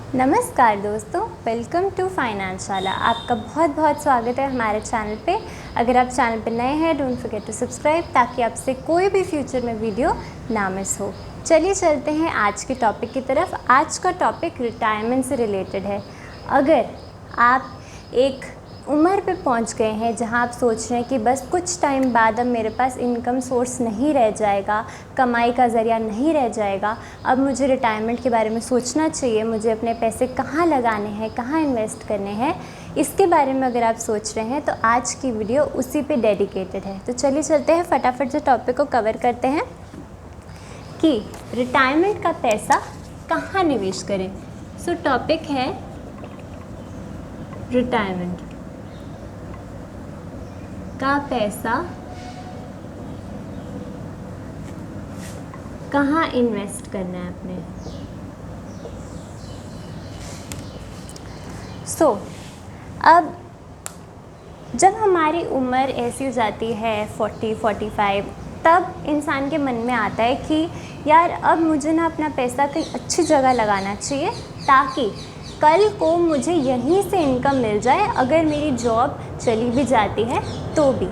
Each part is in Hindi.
नमस्कार दोस्तों, वेलकम टू फाइनेंसशाला। आपका बहुत बहुत स्वागत है हमारे चैनल पे। अगर आप चैनल पे नए हैं, डोंट फॉरगेट टू सब्सक्राइब ताकि आपसे कोई भी फ्यूचर में वीडियो ना मिस हो। चलिए चलते हैं आज के टॉपिक की तरफ। आज का टॉपिक रिटायरमेंट से रिलेटेड है। अगर आप एक उम्र पे पहुंच गए हैं जहां आप सोच रहे हैं कि बस कुछ टाइम बाद अब मेरे पास इनकम सोर्स नहीं रह जाएगा, कमाई का ज़रिया नहीं रह जाएगा, अब मुझे रिटायरमेंट के बारे में सोचना चाहिए, मुझे अपने पैसे कहाँ लगाने हैं, कहाँ इन्वेस्ट करने हैं, इसके बारे में अगर आप सोच रहे हैं तो आज की वीडियो उसी पे डेडिकेटेड है। तो चलिए चलते हैं, फटाफट से टॉपिक को कवर करते हैं कि रिटायरमेंट का पैसा कहाँ निवेश करें। सो टॉपिक है रिटायरमेंट का पैसा कहाँ इन्वेस्ट करना है अपने। अब जब हमारी उम्र ऐसी हो जाती है 40-45, तब इंसान के मन में आता है कि यार अब मुझे ना अपना पैसा कहीं अच्छी जगह लगाना चाहिए ताकि कल को मुझे यहीं से इनकम मिल जाए, अगर मेरी जॉब चली भी जाती है तो भी।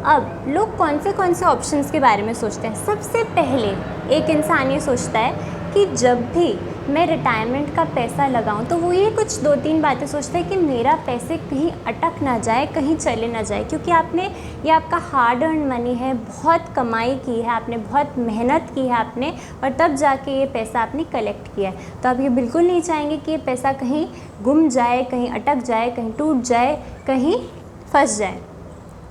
अब लोग कौन से ऑप्शंस के बारे में सोचते हैं। सबसे पहले एक इंसान ये सोचता है कि जब भी मैं रिटायरमेंट का पैसा लगाऊं तो वो ये कुछ 2-3 बातें सोचता है कि मेरा पैसे कहीं अटक ना जाए, कहीं चले ना जाए, क्योंकि आपने ये आपका हार्ड अर्न मनी है, बहुत कमाई की है आपने, बहुत मेहनत की है आपने, और तब जाके ये पैसा आपने कलेक्ट किया है। तो आप ये बिल्कुल नहीं चाहेंगे कि ये पैसा कहीं गुम जाए, कहीं अटक जाए, कहीं टूट जाए, कहीं फंस जाए।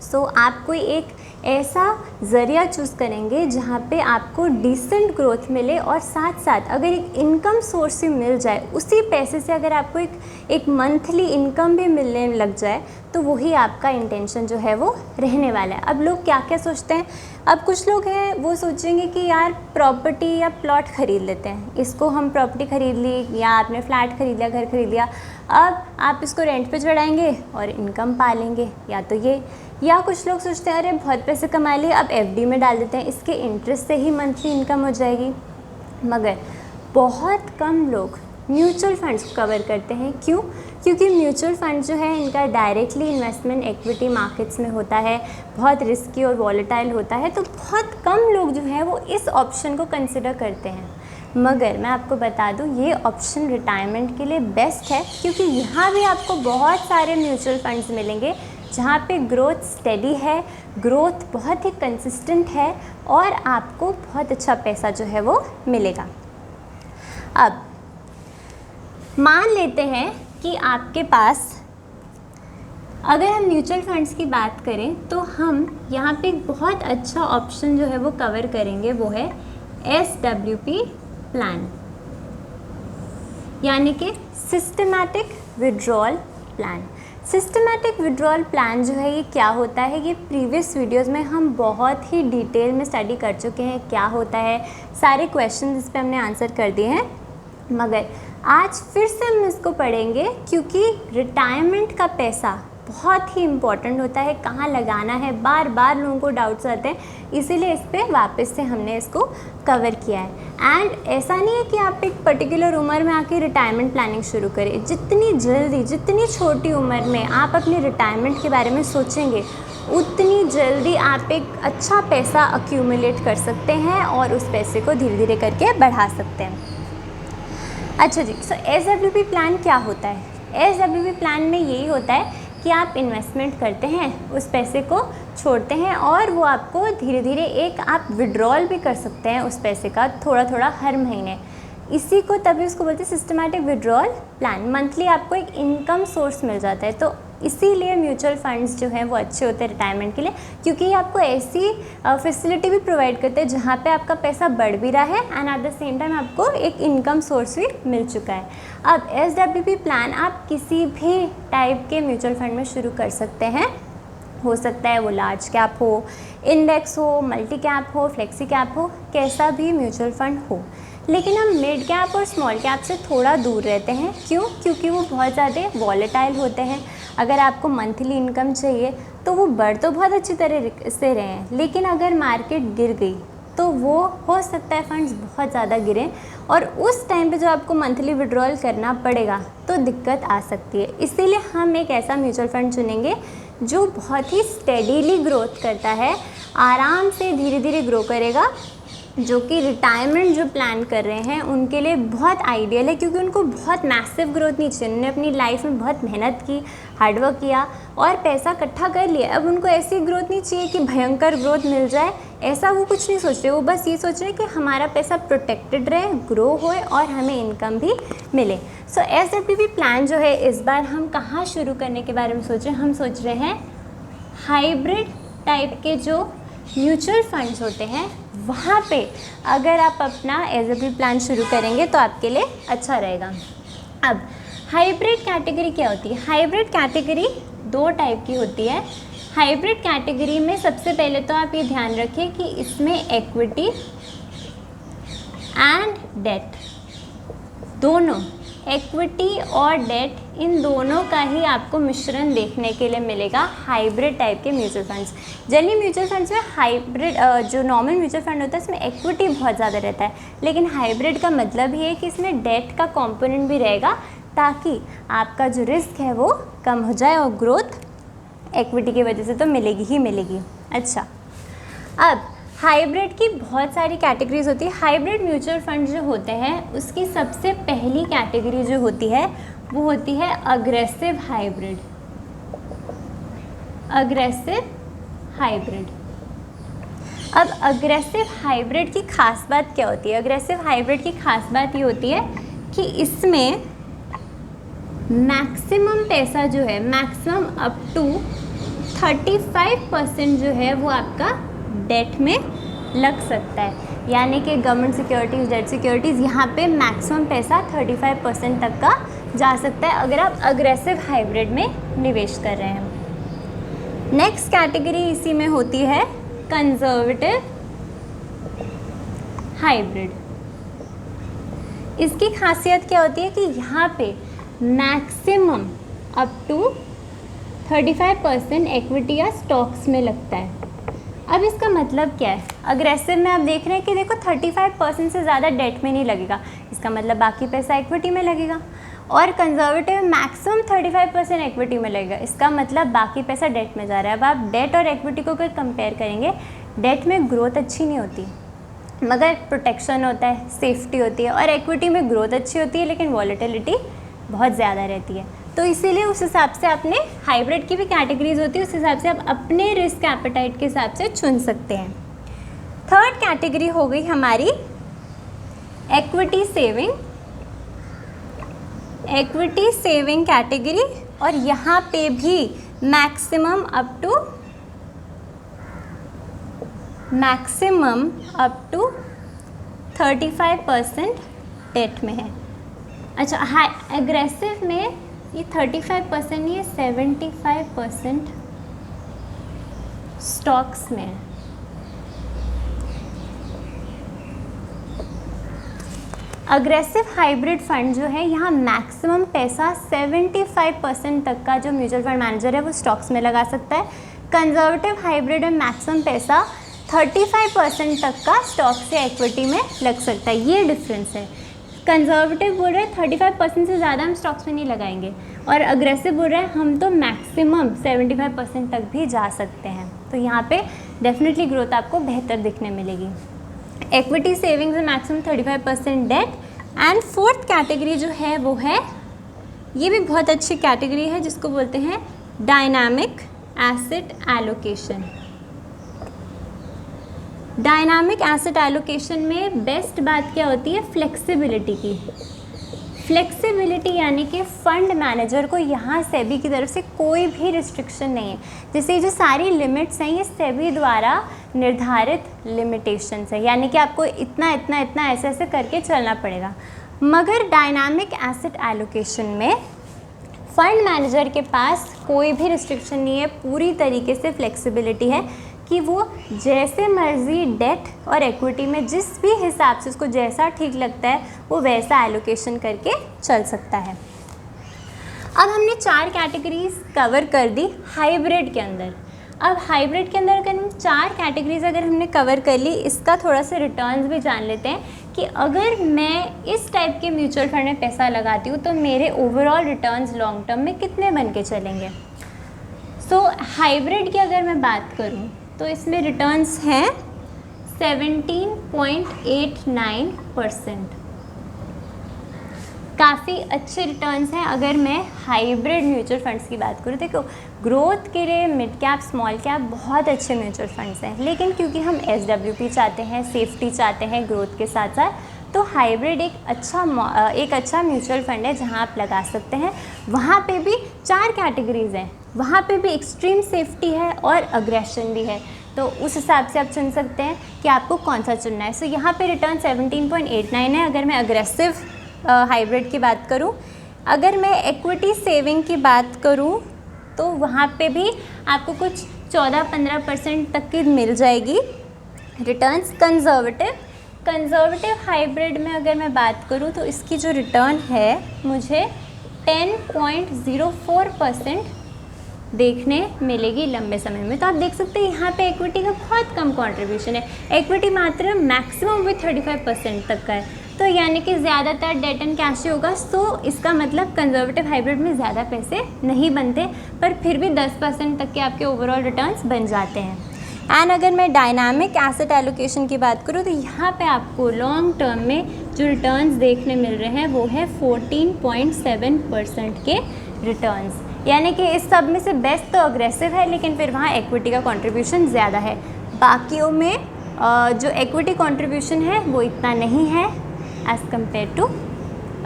सो आप कोई एक ऐसा ज़रिया चूज़ करेंगे जहाँ पे आपको डिसेंट ग्रोथ मिले और साथ साथ अगर एक इनकम सोर्स भी मिल जाए, उसी पैसे से अगर आपको एक मंथली इनकम भी मिलने लग जाए, तो वही आपका इंटेंशन जो है वो रहने वाला है। अब लोग क्या क्या सोचते हैं। अब कुछ लोग हैं वो सोचेंगे कि यार प्रॉपर्टी या प्लॉट ख़रीद लेते हैं, इसको हम प्रॉपर्टी ख़रीद ली या आपने फ्लैट ख़रीद लिया, घर ख़रीद लिया, अब आप इसको रेंट पे चढ़ाएंगे और इनकम पालेंगे, या तो ये। या कुछ लोग सोचते हैं अरे बहुत पैसे कमा लिए, अब एफडी में डाल देते हैं, इसके इंटरेस्ट से ही मंथली इनकम हो जाएगी। मगर बहुत कम लोग म्यूचुअल फंड्स को कवर करते हैं। क्यों? क्योंकि म्यूचुअल फंड जो है इनका डायरेक्टली इन्वेस्टमेंट इक्विटी मार्केट्स में होता है, बहुत रिस्की और वॉलेटाइल होता है, तो बहुत कम लोग जो है वो इस ऑप्शन को कंसिडर करते हैं। मगर मैं आपको बता दूं, ये ऑप्शन रिटायरमेंट के लिए बेस्ट है, क्योंकि यहाँ भी आपको बहुत सारे म्यूचुअल फंड्स मिलेंगे जहाँ पे ग्रोथ स्टेडी है, ग्रोथ बहुत ही कंसिस्टेंट है और आपको बहुत अच्छा पैसा जो है वो मिलेगा। अब मान लेते हैं कि आपके पास, अगर हम म्यूचुअल फंड्स की बात करें तो हम यहाँ पे एक बहुत अच्छा ऑप्शन जो है वो कवर करेंगे, वो है SWP प्लान, यानी कि systematic withdrawal plan. Systematic withdrawal plan जो है ये क्या होता है, ये प्रीवियस वीडियोस में हम बहुत ही डिटेल में स्टडी कर चुके हैं, क्या होता है, सारे क्वेश्चन इस पे हमने आंसर कर दिए हैं। मगर आज फिर से हम इसको पढ़ेंगे, क्योंकि रिटायरमेंट का पैसा बहुत ही इम्पॉर्टेंट होता है, कहाँ लगाना है, बार बार लोगों को डाउट्स आते हैं, इसीलिए इस पर वापस से हमने इसको कवर किया है। एंड ऐसा नहीं है कि आप एक पर्टिकुलर उम्र में आके रिटायरमेंट प्लानिंग शुरू करें। जितनी जल्दी, जितनी छोटी उम्र में आप अपने रिटायरमेंट के बारे में सोचेंगे, उतनी जल्दी आप एक अच्छा पैसा अक्यूमुलेट कर सकते हैं और उस पैसे को धीरे धीरे करके बढ़ा सकते हैं। अच्छा जी, सो SWP प्लान क्या होता है? SWP प्लान में यही होता है कि आप इन्वेस्टमेंट करते हैं, उस पैसे को छोड़ते हैं और वो आपको धीरे धीरे एक आप विड्रॉल भी कर सकते हैं उस पैसे का, थोड़ा थोड़ा हर महीने। इसी को तभी उसको बोलते हैं सिस्टमैटिक विड्रॉल प्लान। मंथली आपको एक इनकम सोर्स मिल जाता है। तो इसीलिए म्यूचुअल फंड्स जो हैं वो अच्छे होते हैं रिटायरमेंट के लिए, क्योंकि ये आपको ऐसी फैसिलिटी भी प्रोवाइड करते हैं जहाँ पे आपका पैसा बढ़ भी रहा है and at the same time आपको एक इनकम सोर्स भी मिल चुका है। अब SWP प्लान आप किसी भी टाइप के म्यूचुअल फंड में शुरू कर सकते हैं। हो सकता है वो लार्ज कैप हो, इंडेक्स हो, मल्टी कैप हो, फ्लेक्सी कैप हो, कैसा भी म्यूचुअल फंड हो। लेकिन हम मिड कैप और स्मॉल कैप से थोड़ा दूर रहते हैं। क्यों? क्योंकि वो बहुत ज़्यादा वॉलेटाइल होते हैं। अगर आपको मंथली इनकम चाहिए तो वो बढ़ तो बहुत अच्छी तरह से रहे हैं, लेकिन अगर मार्केट गिर गई तो वो हो सकता है फंड्स बहुत ज़्यादा गिरें और उस टाइम पे जो आपको मंथली विड्रॉल करना पड़ेगा तो दिक्कत आ सकती है। इसीलिए हम एक ऐसा म्यूचुअल फंड चुनेंगे जो बहुत ही स्टेडीली ग्रोथ करता है, आराम से धीरे धीरे ग्रो करेगा, जो कि रिटायरमेंट जो प्लान कर रहे हैं उनके लिए बहुत आइडियल है, क्योंकि उनको बहुत मैसिव ग्रोथ नहीं चाहिए। उन्होंने अपनी लाइफ में बहुत मेहनत की, हार्डवर्क किया और पैसा इकट्ठा कर लिया। अब उनको ऐसी ग्रोथ नहीं चाहिए कि भयंकर ग्रोथ मिल जाए, ऐसा वो कुछ नहीं सोच रहे। वो बस ये सोच रहे हैं कि हमारा पैसा प्रोटेक्टेड रहे, ग्रो होए और हमें इनकम भी मिले। सो एसएफपी प्लान जो है इस बार हम कहाँ शुरू करने के बारे में सोच रहे हैं, हम सोच रहे हैं हाइब्रिड टाइप के जो म्यूचुअल फंड्स होते हैं वहाँ पे अगर आप अपना एसएफपी प्लान शुरू करेंगे तो आपके लिए अच्छा रहेगा। अब हाइब्रिड कैटेगरी क्या होती है? हाइब्रिड कैटेगरी 2 टाइप की होती है। हाइब्रिड कैटेगरी में सबसे पहले तो आप ये ध्यान रखिए कि इसमें इक्विटी एंड डेट, दोनों इक्विटी और डेट, इन दोनों का ही आपको मिश्रण देखने के लिए मिलेगा हाइब्रिड टाइप के mutual funds. Generally mutual funds में हाइब्रिड जो नॉर्मल म्यूचुअल फंड होता है इसमें इक्विटी बहुत ज़्यादा रहता है, लेकिन हाइब्रिड का मतलब ये है कि इसमें डेट का कंपोनेंट भी रहेगा ताकि आपका जो रिस्क है वो कम हो जाए और ग्रोथ इक्विटी की वजह से तो मिलेगी ही मिलेगी। अच्छा, अब हाइब्रिड की बहुत सारी कैटेगरीज होती है। हाइब्रिड म्यूचुअल फंड जो होते हैं उसकी सबसे पहली कैटेगरी जो होती है वो होती है अग्रेसिव हाइब्रिड। Aggressive hybrid. अब अग्रेसिव हाइब्रिड की खास बात क्या होती है? अग्रेसिव हाइब्रिड की खास बात ये होती है कि इसमें मैक्सिमम पैसा जो है, मैक्सिमम अप टू 35% जो है वो आपका डेट में लग सकता है। यानी कि गवर्नमेंट सिक्योरिटीज़, डेट सिक्योरिटीज़, यहाँ पे मैक्सिमम पैसा 35% तक का जा सकता है अगर आप अग्रेसिव हाइब्रिड में निवेश कर रहे हैं। नेक्स्ट कैटेगरी इसी में होती है कंजर्वेटिव हाइब्रिड। इसकी खासियत क्या होती है कि यहाँ पे मैक्सिमम अप टू 35% इक्विटी या स्टॉक्स में लगता है। अब इसका मतलब क्या है? अग्रेसिव में आप देख रहे हैं कि देखो 35% से ज़्यादा डेट में नहीं लगेगा, इसका मतलब बाकी पैसा इक्विटी में लगेगा। और कंजर्वेटिव मैक्सिमम 35% इक्विटी में लगेगा, इसका मतलब बाकी पैसा डेट में जा रहा है। अब आप डेट और इक्विटी को अगर कंपेयर करेंगे, डेट में ग्रोथ अच्छी नहीं होती मगर प्रोटेक्शन होता है, सेफ्टी होती है, और इक्विटी में ग्रोथ अच्छी होती है लेकिन वॉलेटिलिटी बहुत ज़्यादा रहती है। तो इसीलिए उस हिसाब से आपने हाइब्रिड की भी कैटेगरीज होती है, उस हिसाब से आप अपने रिस्क एपेटाइट के हिसाब से चुन सकते हैं। थर्ड कैटेगरी हो गई हमारी equity saving. Equity saving category, और यहाँ पे भी मैक्सिमम अप टू 35% डेट में है। अच्छा, हाई एग्रेसिव में ये 35% नहीं है, 75% स्टॉक्स में है। अग्रेसिव हाइब्रिड फंड जो है यहाँ मैक्सिमम पैसा 75% तक का जो म्यूचुअल फंड मैनेजर है वो स्टॉक्स में लगा सकता है। कंजर्वेटिव हाइब्रिड में मैक्सिमम पैसा 35% तक का स्टॉक से इक्विटी में लग सकता है। ये डिफरेंस है। कंजर्वेटिव बोल रहे हैं 35% से ज़्यादा हम स्टॉक्स में नहीं लगाएंगे, और अग्रेसिव बोल रहे हैं हम तो मैक्सिमम 75% तक भी जा सकते हैं। तो यहाँ पे डेफिनेटली ग्रोथ आपको बेहतर दिखने मिलेगी। इक्विटी सेविंग्स में maximum 35% debt. And fourth category जो है वो है, ये भी बहुत अच्छी कैटेगरी है जिसको बोलते हैं dynamic asset allocation. Dynamic asset allocation में बेस्ट बात क्या होती है? फ्लेक्सिबिलिटी की। फ्लेक्सिबिलिटी यानी कि फंड मैनेजर को यहाँ सेबी की तरफ से कोई भी रिस्ट्रिक्शन नहीं है। जैसे जो सारी लिमिट्स हैं ये सेबी द्वारा निर्धारित लिमिटेशंस है, यानी कि आपको इतना इतना इतना ऐसे ऐसे करके चलना पड़ेगा। मगर डायनामिक एसेट एलोकेशन में फंड मैनेजर के पास कोई भी रिस्ट्रिक्शन नहीं है, पूरी तरीके से फ्लेक्सिबिलिटी है कि वो जैसे मर्जी डेट और इक्विटी में जिस भी हिसाब से उसको जैसा ठीक लगता है वो वैसा एलोकेशन करके चल सकता है। अब हमने 4 कैटेगरीज कवर कर दी हाइब्रिड के अंदर। अब हाइब्रिड के अंदर अगर हम 4 कैटेगरीज अगर हमने कवर कर ली, इसका थोड़ा सा रिटर्न्स भी जान लेते हैं कि अगर मैं इस टाइप के म्यूचुअल फंड में पैसा लगाती हूँ तो मेरे ओवरऑल रिटर्न्स लॉन्ग टर्म में कितने बन के चलेंगे। सो हाइब्रिड की अगर मैं बात करूँ तो इसमें रिटर्न्स हैं 17.89%। काफ़ी अच्छे रिटर्न्स हैं अगर मैं हाइब्रिड म्यूचुअल फंड्स की बात करूँ। देखो, ग्रोथ के लिए मिड कैप स्मॉल कैप बहुत अच्छे म्यूचुअल फंड्स हैं, लेकिन क्योंकि हम SWP चाहते हैं, सेफ्टी चाहते हैं ग्रोथ के साथ साथ, तो हाइब्रिड एक अच्छा म्यूचुअल फंड है जहां आप लगा सकते हैं। वहाँ पे भी 4 कैटेगरीज हैं, वहाँ पे भी एक्सट्रीम सेफ्टी है और अग्रेशन भी है, तो उस हिसाब से आप चुन सकते हैं कि आपको कौन सा चुनना है। सो यहाँ पे रिटर्न 17.89 है अगर मैं अग्रेसिव हाइब्रिड की बात करूं। अगर मैं इक्विटी सेविंग की बात करूं तो वहाँ पे भी आपको कुछ 14-15% तक की मिल जाएगी रिटर्न्स। कंजर्वेटिव हाइब्रिड में अगर मैं बात करूं तो इसकी जो रिटर्न है मुझे 10.04% देखने मिलेगी लंबे समय में। तो आप देख सकते हैं यहाँ पे इक्विटी का बहुत कम कंट्रीब्यूशन है, इक्विटी मात्र मैक्सिमम भी 35% तक का है, तो यानी कि ज़्यादातर डेट एंड कैश ही होगा। सो इसका मतलब कंजर्वेटिव हाइब्रिड में ज़्यादा पैसे नहीं बनते, पर फिर भी 10% तक के आपके ओवरऑल रिटर्न्स बन जाते हैं। एंड अगर मैं डायनामिक एसेट एलोकेशन की बात करूँ तो यहाँ पे आपको लॉन्ग टर्म में जो रिटर्न्स देखने मिल रहे हैं वो है 14.7% के रिटर्न्स, यानी कि इस सब में से बेस्ट तो अग्रेसिव है, लेकिन फिर वहाँ इक्विटी का कंट्रीब्यूशन ज़्यादा है। बाकियों में जो इक्विटी कंट्रीब्यूशन है वो इतना नहीं है as compare to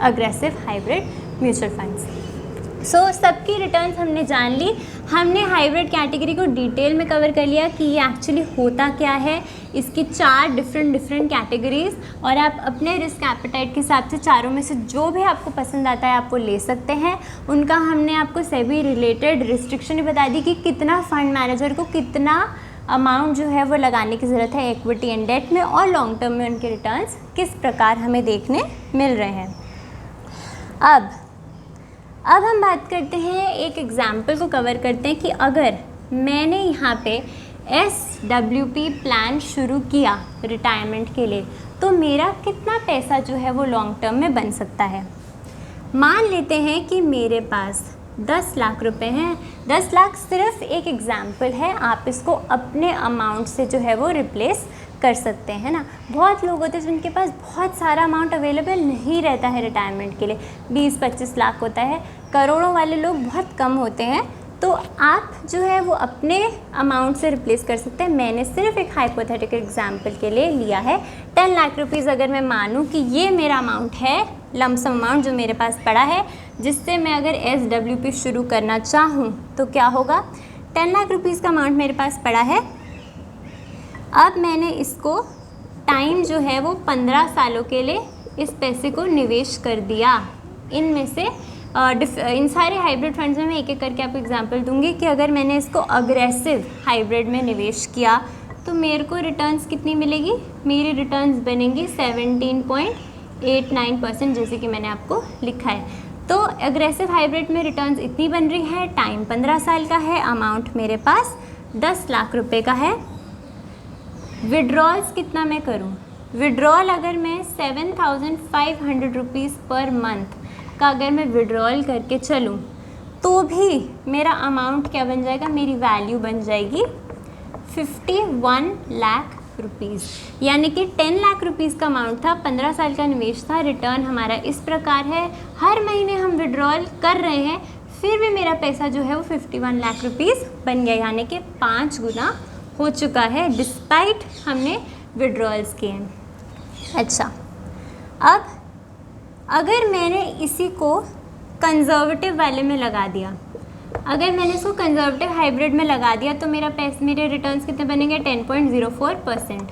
aggressive hybrid mutual funds. So सबकी रिटर्न्स हमने जान ली। हमने हाइब्रिड कैटेगरी को डिटेल में कवर कर लिया कि ये एक्चुअली होता क्या है, इसकी 4 डिफरेंट कैटेगरीज, और आप अपने रिस्क एपेटाइट के हिसाब से चारों में से जो भी आपको पसंद आता है आप वो ले सकते हैं। उनका हमने आपको सेबी रिलेटेड रिस्ट्रिक्शन भी बता दी कि कितना फंड मैनेजर को कितना अमाउंट जो है वो लगाने की ज़रूरत है इक्विटी एंड डेट में, और लॉन्ग टर्म में उनके रिटर्न्स किस प्रकार हमें देखने मिल रहे हैं। अब हम बात करते हैं, एक एग्जाम्पल को कवर करते हैं कि अगर मैंने यहाँ पे SWP प्लान शुरू किया रिटायरमेंट के लिए तो मेरा कितना पैसा जो है वो लॉन्ग टर्म में बन सकता है। मान लेते हैं कि मेरे पास 10 लाख रुपए हैं। 10 लाख सिर्फ एक एग्जाम्पल है, आप इसको अपने अमाउंट से जो है वो रिप्लेस कर सकते हैं ना। बहुत लोग होते हैं जिनके पास बहुत सारा अमाउंट अवेलेबल नहीं रहता है रिटायरमेंट के लिए, 20-25 लाख होता है, करोड़ों वाले लोग बहुत कम होते हैं, तो आप जो है वो अपने अमाउंट से रिप्लेस कर सकते हैं। मैंने सिर्फ एक हाइपोथेटिकल एग्जाम्पल के लिए लिया है 10 लाख रुपीज़। अगर मैं मानूँ कि ये मेरा अमाउंट है, लमसम अमाउंट जो मेरे पास पड़ा है, जिससे मैं अगर SWP शुरू करना चाहूँ तो क्या होगा। 10 लाख रुपीज़ का अमाउंट मेरे पास पड़ा है। अब मैंने इसको टाइम जो है वो 15 सालों के लिए इस पैसे को निवेश कर दिया। इनमें से इन सारे हाइब्रिड फंड्स में मैं एक एक करके आपको एग्जांपल दूंगी कि अगर मैंने इसको अग्रेसिव हाइब्रिड में निवेश किया तो मेरे को रिटर्न्स कितनी मिलेगी। मेरी रिटर्न्स बनेंगी 17.89%, जैसे कि मैंने आपको लिखा है। तो अग्रेसिव हाइब्रिड में रिटर्न्स इतनी बन रही है, टाइम 15 साल का है, अमाउंट मेरे पास 10 लाख रुपए का है। विड्रॉल्स कितना मैं करूं। विड्रॉल अगर मैं 7,500 रुपीज़ पर मंथ का अगर मैं विड्रॉल करके चलूं तो भी मेरा अमाउंट क्या बन जाएगा, मेरी वैल्यू बन जाएगी 51 लाख रुपीज़। यानी कि 10 लाख रुपीज़ का अमाउंट था, 15 साल का निवेश था, रिटर्न हमारा इस प्रकार है। हर महीने हम विड्रॉल कर रहे हैं, फिर भी मेरा पैसा जो है वो 51 लाख रुपीज़ बन गया, यानी कि 5 गुना हो चुका है डिस्पाइट हमने विड्रॉल्स किए। अच्छा, अब अगर मैंने इसी को कंजर्वेटिव वाले में लगा दिया, अगर मैंने इसको कंजर्वेटिव हाइब्रिड में लगा दिया तो मेरे रिटर्न्स कितने बनेंगे 10.04%।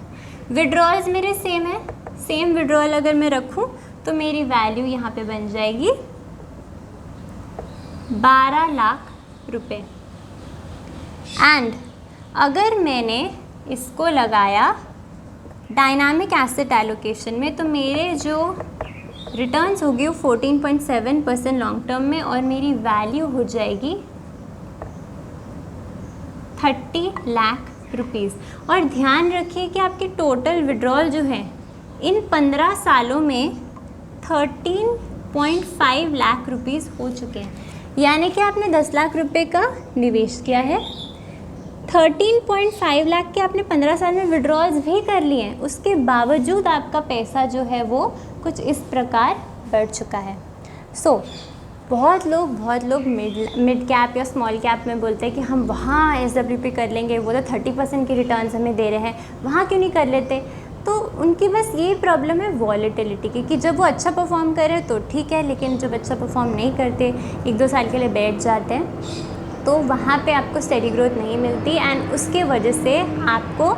विड्रॉल्स मेरे सेम है, सेम विड्रॉल अगर मैं रखूं तो मेरी वैल्यू यहाँ पे बन जाएगी 12 लाख रुपए। एंड अगर मैंने इसको लगाया डायनामिक एसेट एलोकेशन में तो मेरे जो रिटर्न्स होगी वो 14.7% लॉन्ग टर्म में, और मेरी वैल्यू हो जाएगी 30 लाख रुपीज़। और ध्यान रखिए कि आपके टोटल विड्रॉल जो है इन 15 सालों में 13.5 लाख रुपीज़ हो चुके हैं। यानी कि आपने 10 लाख रुपए का निवेश किया है, 13.5 लाख के आपने 15 साल में विड्रॉल्स भी कर लिए हैं, उसके बावजूद आपका पैसा जो है वो कुछ इस प्रकार बढ़ चुका है। बहुत लोग मिड कैप या स्मॉल कैप में बोलते हैं कि हम वहाँ SWP कर लेंगे, वो तो 30% की रिटर्न्स हमें दे रहे हैं, वहाँ क्यों नहीं कर लेते। तो उनकी बस यही प्रॉब्लम है वॉलेटिलिटी की, कि जब वो अच्छा परफॉर्म करे तो ठीक है, लेकिन जब अच्छा परफॉर्म नहीं करते, 1-2 साल के लिए बैठ जाते हैं, तो वहाँ पे आपको स्टेडी ग्रोथ नहीं मिलती एंड उसके वजह से आपको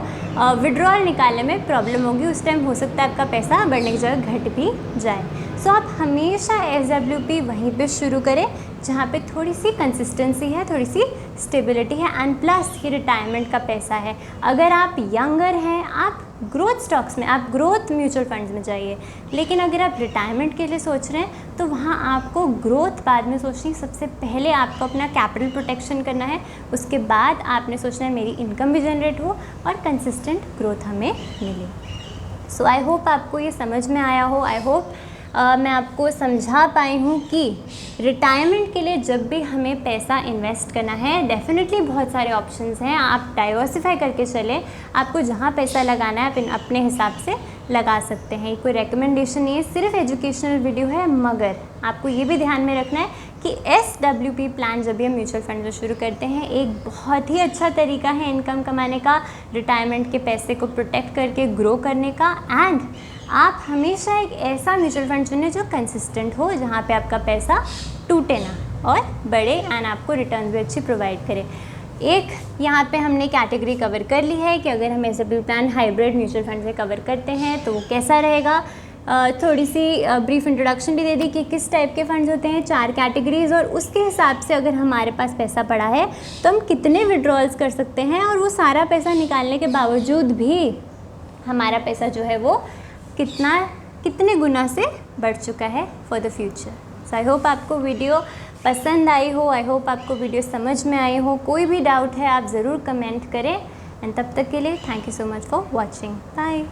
विड्रॉल निकालने में प्रॉब्लम होगी। उस टाइम हो सकता है आपका पैसा बढ़ने की जगह घट भी जाए। सो आप हमेशा SWP वहीं पे शुरू करें जहाँ पे थोड़ी सी कंसिस्टेंसी है, थोड़ी सी स्टेबिलिटी है एंड प्लस ये रिटायरमेंट का पैसा है। अगर आप यंगर हैं, आप ग्रोथ स्टॉक्स में, आप ग्रोथ म्यूचुअल फंड्स में जाइए, लेकिन अगर आप रिटायरमेंट के लिए सोच रहे हैं तो वहाँ आपको ग्रोथ बाद में सोचनी। सबसे पहले आपको अपना कैपिटल प्रोटेक्शन करना है, उसके बाद आपने सोचना है मेरी इनकम भी जनरेट हो और कंसिस्टेंट ग्रोथ हमें मिले। सो आई होप आपको ये समझ में आया हो। आई होप मैं आपको समझा पाई हूँ कि रिटायरमेंट के लिए जब भी हमें पैसा इन्वेस्ट करना है, डेफिनेटली बहुत सारे ऑप्शंस हैं। आप डाइवर्सिफाई करके चलें, आपको जहाँ पैसा लगाना है आप अपने हिसाब से लगा सकते हैं। कोई रिकमेंडेशन नहीं है, सिर्फ एजुकेशनल वीडियो है। मगर आपको ये भी ध्यान में रखना है कि SWP प्लान जब भी हम म्यूचुअल फंड में शुरू करते हैं, एक बहुत ही अच्छा तरीका है इनकम कमाने का, रिटायरमेंट के पैसे को प्रोटेक्ट करके ग्रो करने का। एंड आप हमेशा एक ऐसा म्यूचुअल फंड चुनें जो कंसिस्टेंट हो, जहाँ पे आपका पैसा टूटे ना और बढ़े एंड आपको रिटर्न भी अच्छी प्रोवाइड करे। एक यहाँ पे हमने कैटेगरी कवर कर ली है कि अगर हम SWP plan hybrid mutual fund से कवर करते हैं तो वो कैसा रहेगा। थोड़ी सी ब्रीफ इंट्रोडक्शन भी दे दी कि किस टाइप के फंड्स होते हैं, 4 कैटेगरीज, और उसके हिसाब से अगर हमारे पास पैसा पड़ा है तो हम कितने विड्रॉल्स कर सकते हैं, और वो सारा पैसा निकालने के बावजूद भी हमारा पैसा जो है वो कितने गुना से बढ़ चुका है for the future. So I hope आपको वीडियो पसंद आई हो, आई होप आपको वीडियो समझ में आई हो। कोई भी डाउट है आप ज़रूर कमेंट करें एंड तब तक के लिए thank you so much for watching. Bye.